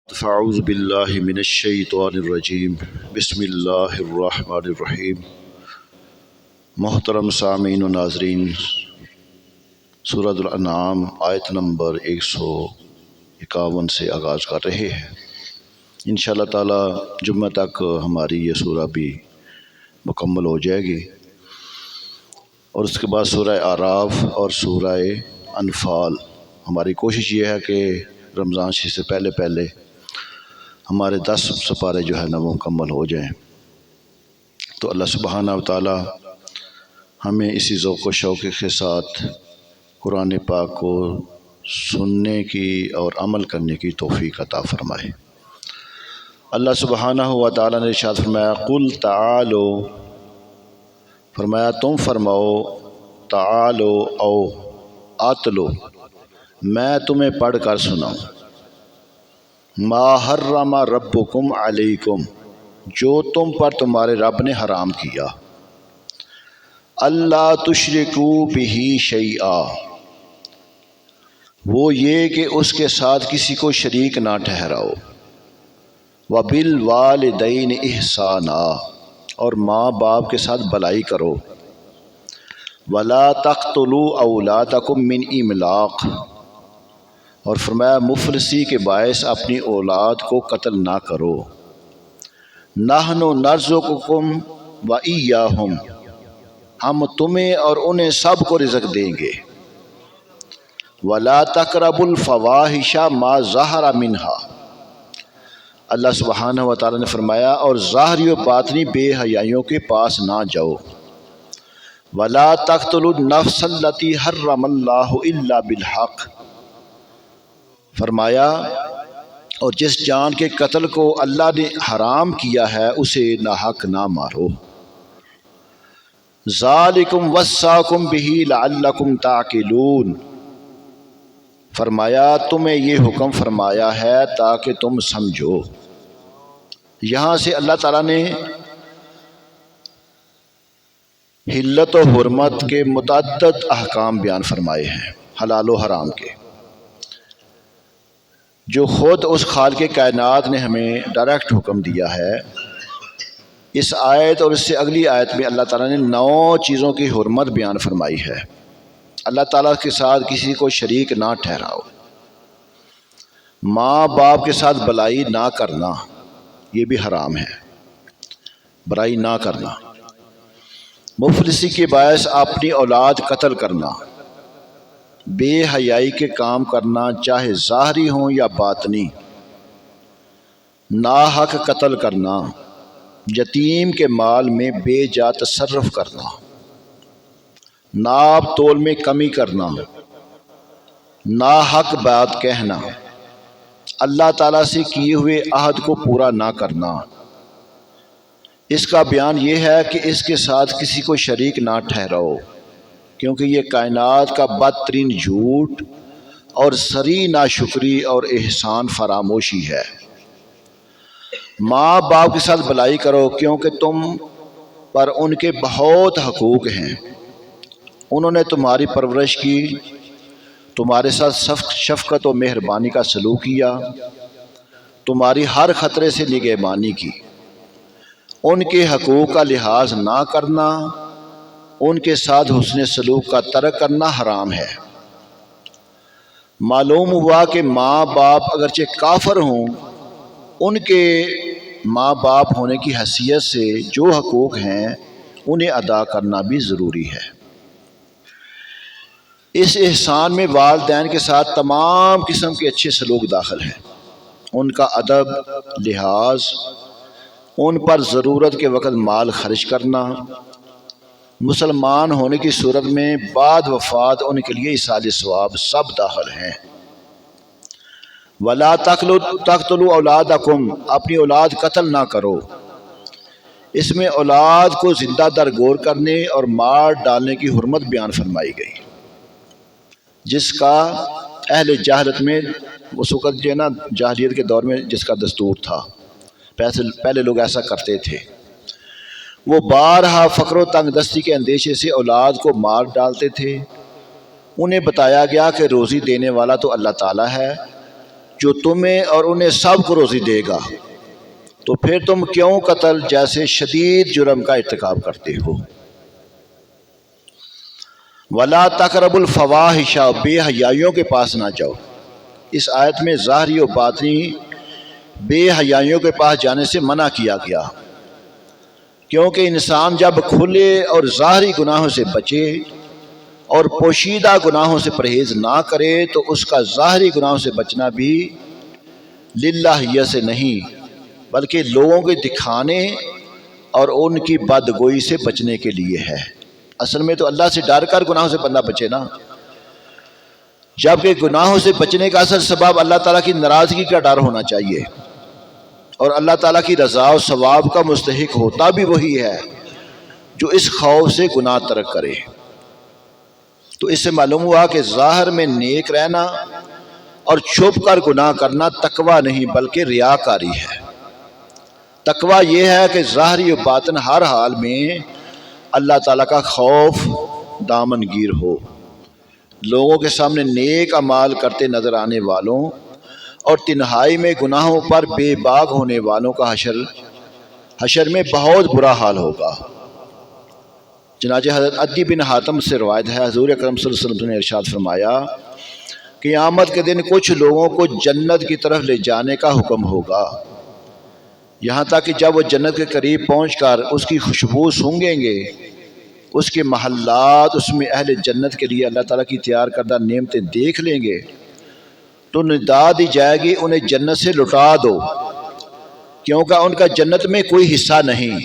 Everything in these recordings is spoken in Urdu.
فاعوذ باللہ من الشیطان الرجیم بسم اللہ الرحمن الرحیم۔ محترم سامعین و ناظرین، سورۃ الانعام آیت نمبر 151 سے آغاز کر رہے ہیں۔ انشاءاللہ تعالی جمعہ تک ہماری یہ سورہ بھی مکمل ہو جائے گی، اور اس کے بعد سورہ اعراف اور سورہ انفال۔ ہماری کوشش یہ ہے کہ رمضان شریف سے پہلے ہمارے 10 سپارے جو ہے نا وہ مکمل ہو جائیں، تو اللہ سبحانہ و تعالی ہمیں اسی ذوق و شوق کے ساتھ قرآن پاک کو سننے کی اور عمل کرنے کی توفیق عطا فرمائے۔ اللہ سبحانہ و تعالی نے ارشاد فرمایا، قل تعالو، فرمایا تم فرماؤ، تعالو او آتلو، میں تمہیں پڑھ کر سناؤں، ما حرم ربکم علیکم، جو تم پر تمہارے رب نے حرام کیا، اللہ تشرکو بہ شیئا، وہ یہ کہ اس کے ساتھ کسی کو شریک نہ ٹھہراؤ، وبالوالدین احسانا، اور ماں باپ کے ساتھ بھلائی کرو، ولا تقتلوا اولادکم من املاق، اور فرمایا مفلسی کے باعث اپنی اولاد کو قتل نہ کرو، نحن نرزقکم وایاہم، ہم تمہیں اور انہیں سب کو رزق دیں گے، ولا تقربوا الفواحش ما ظہر منہا، اللہ سبحانہ و تعالی نے فرمایا اور ظاہری و باطنی بے حیائیوں کے پاس نہ جاؤ، ولا تقتلوا النفس التی حرم اللہ الا بالحق، فرمایا اور جس جان کے قتل کو اللہ نے حرام کیا ہے اسے ناحق نہ مارو، ذالکم وصاکم بہ لعلکم تعقلون، فرمایا تمہیں یہ حکم فرمایا ہے تاکہ تم سمجھو۔ یہاں سے اللہ تعالیٰ نے حلت و حرمت کے متعدد احکام بیان فرمائے ہیں، حلال و حرام کے، جو خود اس خالق کائنات نے ہمیں ڈائریکٹ حکم دیا ہے۔ اس آیت اور اس سے اگلی آیت میں اللہ تعالیٰ نے 9 چیزوں کی حرمت بیان فرمائی ہے۔ اللہ تعالیٰ کے ساتھ کسی کو شریک نہ ٹھہراؤ، ماں باپ کے ساتھ بلائی نہ کرنا، یہ بھی حرام ہے، برائی نہ کرنا، مفلسی کے باعث اپنی اولاد قتل کرنا، بے حیائی کے کام کرنا چاہے ظاہری ہوں یا باطنی، ناحق قتل کرنا، یتیم کے مال میں بے جا تصرف کرنا، ناپ تول میں کمی کرنا، ناحق بات کہنا، اللہ تعالیٰ سے کیے ہوئے عہد کو پورا نہ کرنا۔ اس کا بیان یہ ہے کہ اس کے ساتھ کسی کو شریک نہ ٹھہراؤ، کیونکہ یہ کائنات کا بدترین جھوٹ اور سری ناشکری اور احسان فراموشی ہے۔ ماں باپ کے ساتھ بھلائی کرو، کیونکہ تم پر ان کے بہت حقوق ہیں، انہوں نے تمہاری پرورش کی، تمہارے ساتھ شفقت و مہربانی کا سلوک کیا، تمہاری ہر خطرے سے نگہبانی کی، ان کے حقوق کا لحاظ نہ کرنا، ان کے ساتھ حسن سلوک کا ترک کرنا حرام ہے۔ معلوم ہوا کہ ماں باپ اگرچہ کافر ہوں، ان کے ماں باپ ہونے کی حیثیت سے جو حقوق ہیں انہیں ادا کرنا بھی ضروری ہے۔ اس احسان میں والدین کے ساتھ تمام قسم کے اچھے سلوک داخل ہیں، ان کا ادب، لحاظ، ان پر ضرورت کے وقت مال خرچ کرنا، مسلمان ہونے کی صورت میں بعد وفات ان کے لیے ایصال ثواب سب داخل ہیں۔ ولا تقتلوا اولادکم، اپنی اولاد قتل نہ کرو، اس میں اولاد کو زندہ درگور کرنے اور مار ڈالنے کی حرمت بیان فرمائی گئی، جس کا اہل جاہلیت میں اس وقت جو ہے نا جاہلیت کے دور میں جس کا دستور تھا، پہلے لوگ ایسا کرتے تھے، وہ بارہا فقر و تنگ دستی کے اندیشے سے اولاد کو مار ڈالتے تھے۔ انہیں بتایا گیا کہ روزی دینے والا تو اللہ تعالیٰ ہے، جو تمہیں اور انہیں سب کو روزی دے گا، تو پھر تم کیوں قتل جیسے شدید جرم کا ارتکاب کرتے ہو؟ وَلَا تَقْرَبُوا الْفَوَاحِشَ، بے حیائیوں کے پاس نہ جاؤ۔ اس آیت میں ظاہری و باطنی بے حیائیوں کے پاس جانے سے منع کیا گیا، کیونکہ انسان جب کھلے اور ظاہری گناہوں سے بچے اور پوشیدہ گناہوں سے پرہیز نہ کرے تو اس کا ظاہری گناہوں سے بچنا بھی للہیت سے نہیں بلکہ لوگوں کے دکھانے اور ان کی بدگوئی سے بچنے کے لیے ہے۔ اصل میں تو اللہ سے ڈر کر گناہوں سے بندہ بچے نا، جبکہ گناہوں سے بچنے کا اصل سبب اللہ تعالیٰ کی ناراضگی کا ڈر ہونا چاہیے، اور اللہ تعالیٰ کی رضا و ثواب کا مستحق ہوتا بھی وہی ہے جو اس خوف سے گناہ ترک کرے۔ تو اس سے معلوم ہوا کہ ظاہر میں نیک رہنا اور چھپ کر گناہ کرنا تقوی نہیں بلکہ ریاکاری ہے۔ تقوی یہ ہے کہ ظاہری و باطن ہر حال میں اللہ تعالیٰ کا خوف دامن گیر ہو، لوگوں کے سامنے نیک اعمال کرتے نظر آنے والوں اور تنہائی میں گناہوں پر بے باک ہونے والوں کا حشر میں بہت برا حال ہوگا۔ چنانچہ حضرت عدی بن حاتم سے روایت ہے، حضور اکرم صلی اللہ علیہ وسلم نے ارشاد فرمایا، قیامت کے دن کچھ لوگوں کو جنت کی طرف لے جانے کا حکم ہوگا، یہاں تک کہ جب وہ جنت کے قریب پہنچ کر اس کی خوشبو سونگھیں گے، اس کے محلات اس میں اہل جنت کے لیے اللہ تعالیٰ کی تیار کردہ نعمتیں دیکھ لیں گے تو ندا دی جائے گی انہیں جنت سے لٹا دو، کیونکہ ان کا جنت میں کوئی حصہ نہیں۔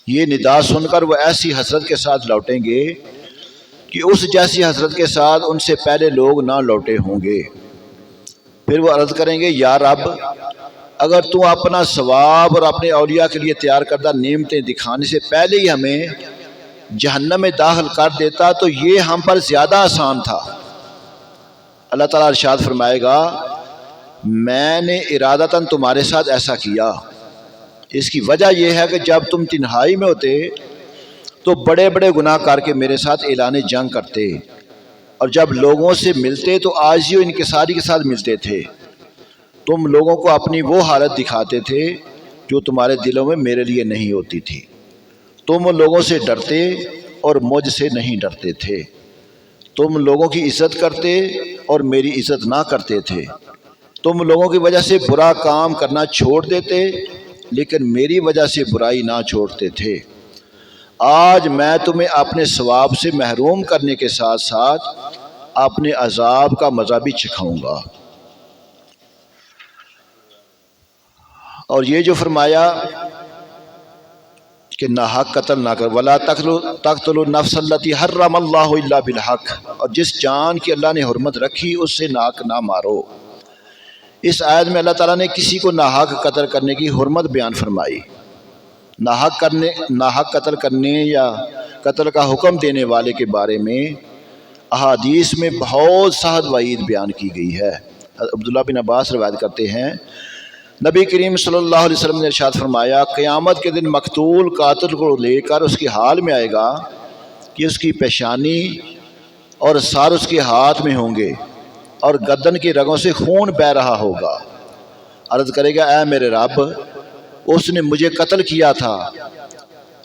یہ ندا سن کر وہ ایسی حسرت کے ساتھ لوٹیں گے کہ اس جیسی حسرت کے ساتھ ان سے پہلے لوگ نہ لوٹے ہوں گے۔ پھر وہ عرض کریں گے، یا رب، اگر تو اپنا ثواب اور اپنے اولیاء کے لیے تیار کردہ نعمتیں دکھانے سے پہلے ہی ہمیں جہنم میں داخل کر دیتا تو یہ ہم پر زیادہ آسان تھا۔ اللہ تعالیٰ ارشاد فرمائے گا، میں نے ارادتاً تمہارے ساتھ ایسا کیا، اس کی وجہ یہ ہے کہ جب تم تنہائی میں ہوتے تو بڑے بڑے گناہ کر کے میرے ساتھ اعلان جنگ کرتے، اور جب لوگوں سے ملتے تو عاجزی و انکساری کے ساتھ ملتے تھے۔ تم لوگوں کو اپنی وہ حالت دکھاتے تھے جو تمہارے دلوں میں میرے لیے نہیں ہوتی تھی۔ تم لوگوں سے ڈرتے اور مجھ سے نہیں ڈرتے تھے۔ تم لوگوں کی عزت کرتے اور میری عزت نہ کرتے تھے۔ تم لوگوں کی وجہ سے برا کام کرنا چھوڑ دیتے لیکن میری وجہ سے برائی نہ چھوڑتے تھے۔ آج میں تمہیں اپنے ثواب سے محروم کرنے کے ساتھ ساتھ اپنے عذاب کا مزہ بھی چکھاؤں گا۔ اور یہ جو فرمایا کہ ناحق قتل نہ کر، وَلَا تَقْتُلُوا النَّفْسَ الَّتِي حَرَّمَ اللَّهُ إِلَّا بِالْحَقِّ، اور جس جان کی اللہ نے حرمت رکھی اس سے ناحق نہ مارو۔ اس آیت میں اللہ تعالیٰ نے کسی کو ناحق قتل کرنے کی حرمت بیان فرمائی۔ ناحق قتل کرنے یا قتل کا حکم دینے والے کے بارے میں احادیث میں بہت سخت وعید بیان کی گئی ہے۔ عبداللہ بن عباس روایت کرتے ہیں، نبی کریم صلی اللہ علیہ وسلم نے ارشاد فرمایا، قیامت کے دن مقتول قاتل کو لے کر اس کے حال میں آئے گا کہ اس کی پیشانی اور سر اس کے ہاتھ میں ہوں گے اور گردن کی رگوں سے خون بہہ رہا ہوگا۔ عرض کرے گا، اے میرے رب، اس نے مجھے قتل کیا تھا،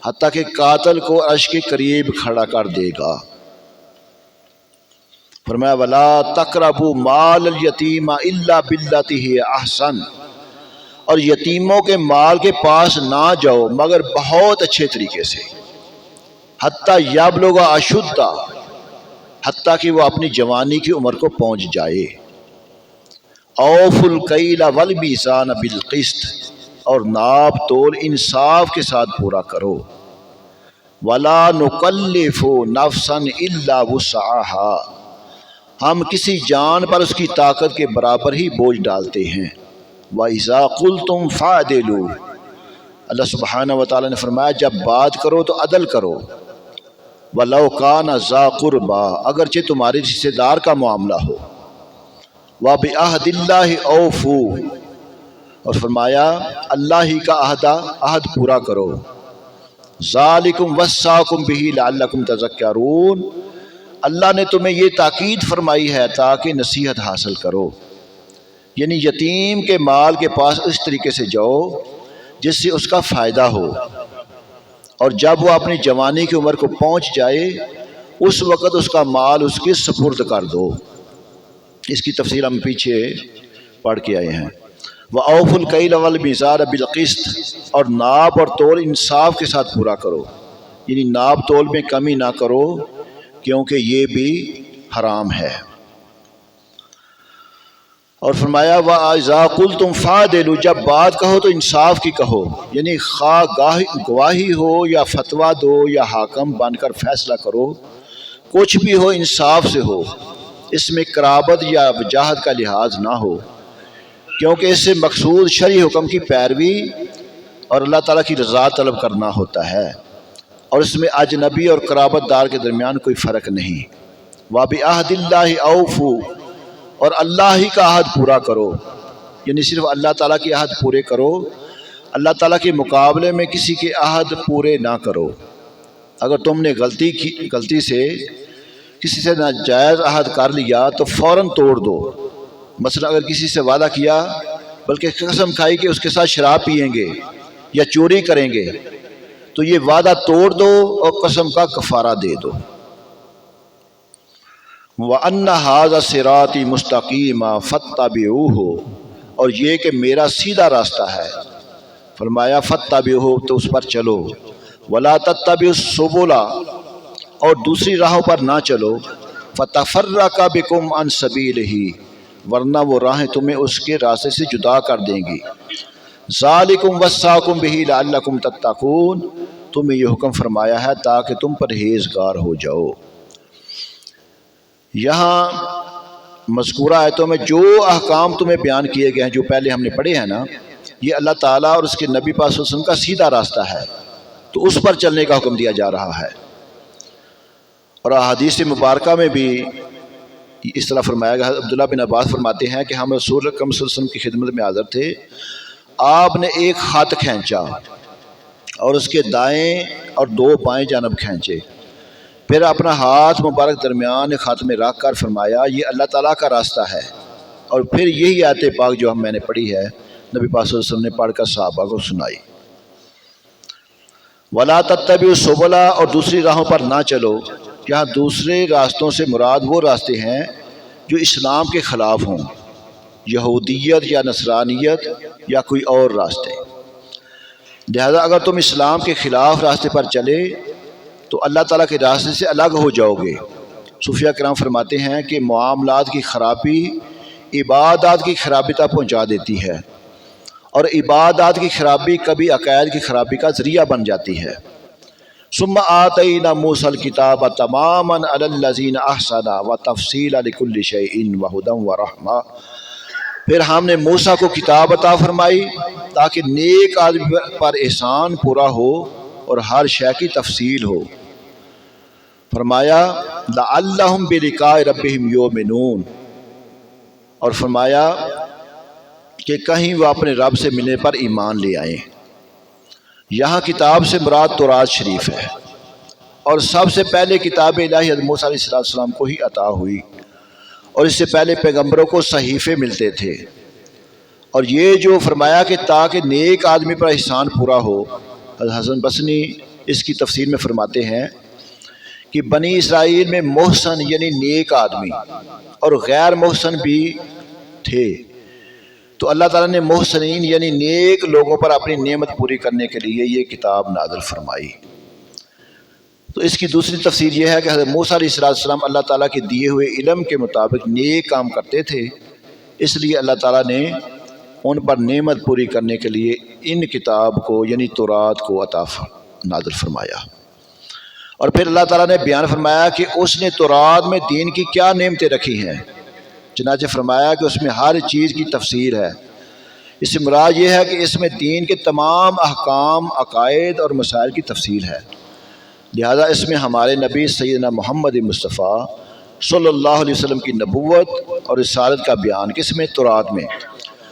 حتیٰ کہ قاتل کو عرش کے قریب کھڑا کر دے گا۔ فرمایا، وَلَا تَقْرَبُوا مَالَ الْيَتِيمَ إِلَّا بِالَّتِي هِيَ أَحْسَنُ، اور یتیموں کے مال کے پاس نہ جاؤ مگر بہت اچھے طریقے سے، حتیٰ یبلغ اشدہ، حتیٰ کہ وہ اپنی جوانی کی عمر کو پہنچ جائے۔ اوفوا الکیل والمیزان بالقسط، اور ناپ تول انصاف کے ساتھ پورا کرو۔ ولا نکلف نفسا الا وسعها، ہم کسی جان پر اس کی طاقت کے برابر ہی بوجھ ڈالتے ہیں۔ وَإِذَا قُلْتُمْ فَعْدِلُوا، اللہ سبحانہ وتعالیٰ نے فرمایا جب بات کرو تو عدل کرو۔ وَلَوْ كَانَ ذَا قُرْبَىٰ، اگرچہ تمہارے رشتے دار کا معاملہ ہو۔ وَبِعَهْدِ اللَّهِ أَوْفُوا، اور فرمایا اللہ ہی کا عہد پورا کرو۔ ذَلِكُمْ وَصَّاكُمْ بِهِ لَعَلَّكُمْ تَذَكَّرُونَ، اللہ نے تمہیں یہ تاکید فرمائی ہے تاکہ نصیحت حاصل کرو۔ یعنی یتیم کے مال کے پاس اس طریقے سے جاؤ جس سے اس کا فائدہ ہو، اور جب وہ اپنی جوانی کی عمر کو پہنچ جائے اس وقت اس کا مال اس کے سپرد کر دو۔ اس کی تفصیل ہم پیچھے پڑھ کے آئے ہیں۔ وَأَوْفُوا الْكَيْلَ وَالْمِيزَانَ بِالْقِسْطِ، اور ناپ اور تول انصاف کے ساتھ پورا کرو، یعنی ناپ تول میں کمی نہ کرو کیونکہ یہ بھی حرام ہے۔ اور فرمایا وَإِذَا قُلْتُمْ فَعْدِلُوا، جب بات کہو تو انصاف کی کہو، یعنی خواہ گواہی ہو یا فتویٰ دو یا حاکم بن کر فیصلہ کرو، کچھ بھی ہو انصاف سے ہو، اس میں قرابت یا وجاہت کا لحاظ نہ ہو، کیونکہ اس سے مقصود شرعی حکم کی پیروی اور اللہ تعالیٰ کی رضا طلب کرنا ہوتا ہے، اور اس میں اجنبی اور قرابت دار کے درمیان کوئی فرق نہیں۔ وَبِعَهْدِ اللَّهِ أَوْفُوا، اور اللہ ہی کا عہد پورا کرو، یعنی صرف اللہ تعالیٰ کے عہد پورے کرو، اللہ تعالیٰ کے مقابلے میں کسی کے عہد پورے نہ کرو۔ اگر تم نے غلطی سے کسی سے ناجائز عہد کر لیا تو فوراً توڑ دو۔ مثلا اگر کسی سے وعدہ کیا بلکہ قسم کھائی کہ اس کے ساتھ شراب پیئیں گے یا چوری کریں گے تو یہ وعدہ توڑ دو اور قسم کا کفارہ دے دو۔ وَأَنَّ هَذَا صِرَاطِي مُسْتَقِيمًا فَاتَّبِعُوهُ، اور یہ کہ میرا سیدھا راستہ ہے، فرمایا فَاتَّبِعُوهُ، تو اس پر چلو، وَلَا تَتَّبِعُوا السُّبُلَ، اور دوسری راہوں پر نہ چلو، فَتَفَرَّقَ بِكُمْ عَنْ سَبِيلِهِ، ورنہ وہ راہیں تمہیں اس کے راستے سے جدا کر دیں گی۔ ذَلِكُمْ وَصَّاكُمْ بِهِ لَعَلَّكُمْ تَتَّقُونَ، تمہیں یہ حکم فرمایا ہے تاکہ تم پرہیزگار ہو جاؤ۔ یہاں مذکورہ آیتوں میں جو احکام تمہیں بیان کیے گئے ہیں جو پہلے ہم نے پڑھے ہیں نا، یہ اللہ تعالیٰ اور اس کے نبی پاک صلی اللہ علیہ وسلم کا سیدھا راستہ ہے، تو اس پر چلنے کا حکم دیا جا رہا ہے۔ اور احادیث مبارکہ میں بھی اس طرح فرمایا گیا۔ عبداللہ بن عباس فرماتے ہیں کہ ہم رسول اکرم صلی اللہ علیہ وسلم کی خدمت میں حاضر تھے، آپ نے ایک خط کھینچا اور اس کے دائیں اور دو بائیں جانب کھینچے، پھر اپنا ہاتھ مبارک درمیان خط میں رکھ کر فرمایا یہ اللہ تعالیٰ کا راستہ ہے، اور پھر یہی آیت پاک جو میں نے پڑھی ہے نبی پاک صلی اللہ علیہ وسلم نے پڑھ کر صحابہ کو سنائی۔ وَلَا تَتَّبِعُوا السُّبُلَ، اور دوسری راہوں پر نہ چلو، یہاں دوسرے راستوں سے مراد وہ راستے ہیں جو اسلام کے خلاف ہوں، یہودیت یا نصرانیت یا کوئی اور راستے۔ لہذا اگر تم اسلام کے خلاف راستے پر چلے تو اللہ تعالیٰ کے راستے سے الگ ہو جاؤ گے۔ صوفیہ کرام فرماتے ہیں کہ معاملات کی خرابی عبادات کی خرابی تک پہنچا دیتی ہے، اور عبادات کی خرابی کبھی عقائد کی خرابی کا ذریعہ بن جاتی ہے۔ ثم آتینا موسیٰ الکتاب تماما علی الذین احسنوا وتفصیلا لکل شیء وہدی ورحمہ، پھر ہم نے موسیٰ کو کتاب عطا فرمائی تاکہ نیک آدمی پر احسان پورا ہو اور ہر شے کی تفصیل ہو۔ فرمایا لعلہم بلقاء ربہم یؤمنون، اور فرمایا کہ کہیں وہ اپنے رب سے ملنے پر ایمان لے آئیں۔ یہاں کتاب سے مراد تورات شریف ہے، اور سب سے پہلے کتاب الہی حضرت موسیٰ علیہ السلام کو ہی عطا ہوئی، اور اس سے پہلے پیغمبروں کو صحیفے ملتے تھے۔ اور یہ جو فرمایا کہ تاکہ نیک آدمی پر احسان پورا ہو، حضرت حسن بصری اس کی تفسیر میں فرماتے ہیں کہ بنی اسرائیل میں محسن یعنی نیک آدمی اور غیر محسن بھی تھے، تو اللہ تعالیٰ نے محسنین یعنی نیک لوگوں پر اپنی نعمت پوری کرنے کے لیے یہ کتاب نازل فرمائی۔ تو اس کی دوسری تفسیر یہ ہے کہ حضرت موسیٰ علیہ السلام اللہ تعالیٰ کے دیے ہوئے علم کے مطابق نیک کام کرتے تھے، اس لیے اللہ تعالیٰ نے ان پر نعمت پوری کرنے کے لیے ان کتاب کو یعنی تورات کو عطا نازل فرمایا۔ اور پھر اللہ تعالیٰ نے بیان فرمایا کہ اس نے تورات میں دین کی کیا نعمتیں رکھی ہیں، چنانچہ فرمایا کہ اس میں ہر چیز کی تفسیر ہے۔ اس سے مراد یہ ہے کہ اس میں دین کے تمام احکام، عقائد اور مسائل کی تفصیل ہے، لہذا اس میں ہمارے نبی سیدنا محمد مصطفیٰ صلی اللہ علیہ وسلم کی نبوت اور رسالت کا بیان کس میں؟ تورات میں،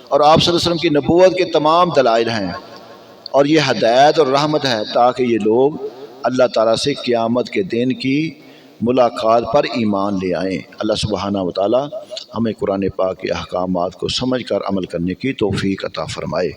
اور آپ صلی اللہ علیہ وسلم کی نبوت کے تمام دلائل ہیں، اور یہ ہدایت اور رحمت ہے تاکہ یہ لوگ اللہ تعالیٰ سے قیامت کے دن کی ملاقات پر ایمان لے آئیں۔ اللہ سبحانہ و تعالی ہمیں قرآن پاک کے احکامات کو سمجھ کر عمل کرنے کی توفیق عطا فرمائے۔